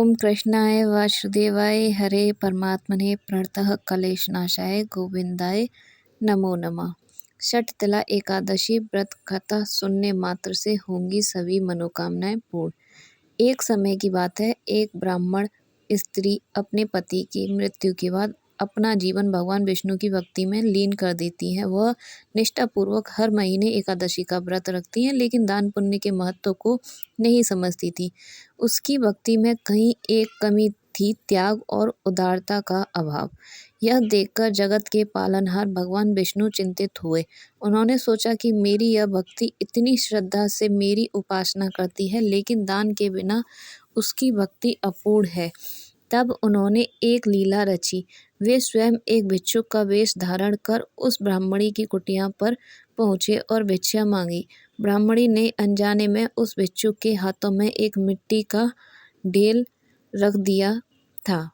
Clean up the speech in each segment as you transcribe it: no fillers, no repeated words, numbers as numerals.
ओम कृष्णाय वासुदेवाय हरे परमात्मने प्रणतः कलेशनाशाय गोविंदाय नमो नमः। षटतिला एकादशी व्रत कथा सुनने मात्र से होंगी सभी मनोकामनाएं पूर्ण। एक समय की बात है, एक ब्राह्मण स्त्री अपने पति की मृत्यु के बाद अपना जीवन भगवान विष्णु की भक्ति में लीन कर देती हैं। वह निष्ठापूर्वक हर महीने एकादशी का व्रत रखती हैं, लेकिन दान पुण्य के महत्व को नहीं समझती थी। उसकी भक्ति में कहीं एक कमी थी, त्याग और उदारता का अभाव। यह देखकर जगत के पालनहार भगवान विष्णु चिंतित हुए। उन्होंने सोचा कि मेरी यह भक्ति इतनी श्रद्धा से मेरी उपासना करती है, लेकिन दान के बिना उसकी भक्ति अपूर्ण है। तब उन्होंने एक लीला रची। वे स्वयं एक भिक्षुक का वेश धारण कर उस ब्राह्मणी की कुटिया पर पहुँचे और भिक्षा मांगी। ब्राह्मणी ने अनजाने में उस भिक्षुक के हाथों में एक मिट्टी का ढेल रख दिया था।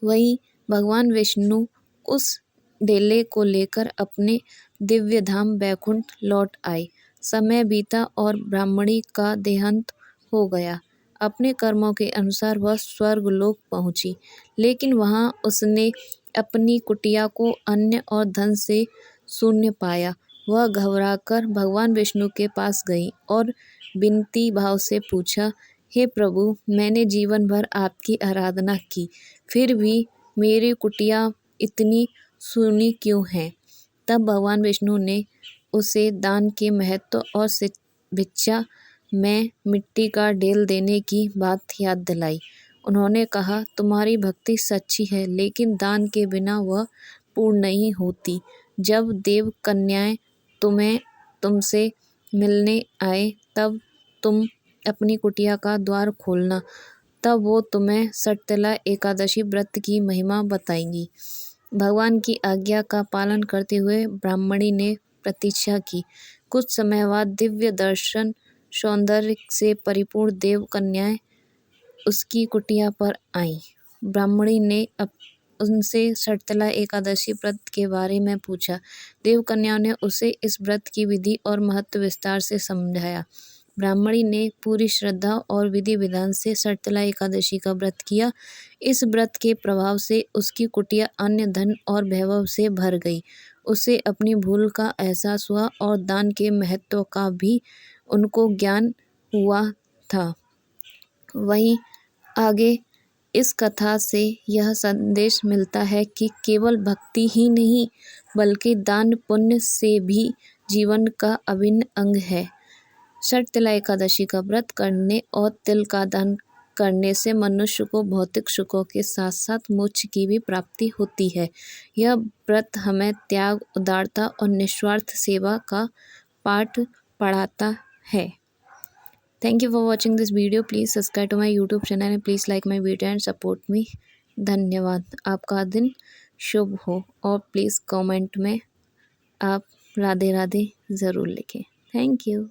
वहीं भगवान विष्णु उस ढेले को लेकर अपने दिव्य धाम बैकुंठ लौट आए। समय बीता और ब्राह्मणी का देहांत हो गया। अपने कर्मों के अनुसार वह स्वर्गलोक पहुंची, लेकिन वहां उसने अपनी कुटिया को अन्न और धन से शून्य पाया। वह घबराकर भगवान विष्णु के पास गई और विनती भाव से पूछा, हे प्रभु, मैंने जीवन भर आपकी आराधना की, फिर भी मेरी कुटिया इतनी सूनी क्यों है? तब भगवान विष्णु ने उसे दान के महत्व और भिक्षा में मिट्टी का ढेल देने की बात याद दिलाई। उन्होंने कहा, तुम्हारी भक्ति सच्ची है, लेकिन दान के बिना वह पूर्ण नहीं होती। जब देव कन्याएं तुमसे मिलने आए, तब तुम अपनी कुटिया का द्वार खोलना, तब वो तुम्हें षटतिला एकादशी व्रत की महिमा बताएंगी। भगवान की आज्ञा का पालन करते हुए ब्राह्मणी ने प्रतीक्षा की। कुछ समय बाद दिव्य दर्शन सौंदर्य से परिपूर्ण देव कन्याएं उसकी कुटिया पर आईं। ब्राह्मणी ने उनसे षटतिला एकादशी व्रत के बारे में पूछा। देव कन्याओं ने उसे इस व्रत की विधि और महत्व विस्तार से समझाया। ब्राह्मणी ने पूरी श्रद्धा और विधि विधान से षटतिला एकादशी का व्रत किया। इस व्रत के प्रभाव से उसकी कुटिया अन्य धन और वैभव से भर गई। उसे अपनी भूल का एहसास हुआ और दान के महत्व का भी उनको ज्ञान हुआ था। वहीं आगे इस कथा से यह संदेश मिलता है कि केवल भक्ति ही नहीं, बल्कि दान पुण्य से भी जीवन का अभिन्न अंग है। षटतिला एकादशी का व्रत करने और तिल का दान करने से मनुष्य को भौतिक सुखों के साथ साथ मोक्ष की भी प्राप्ति होती है। यह व्रत हमें त्याग, उदारता और निस्वार्थ सेवा का पाठ पढ़ाता है। Thank you for watching this video. Please subscribe to my YouTube channel and please like my video and support me. धन्यवाद। आपका दिन शुभ हो और प्लीज़ कमेंट में आप राधे राधे ज़रूर लिखें। Thank you.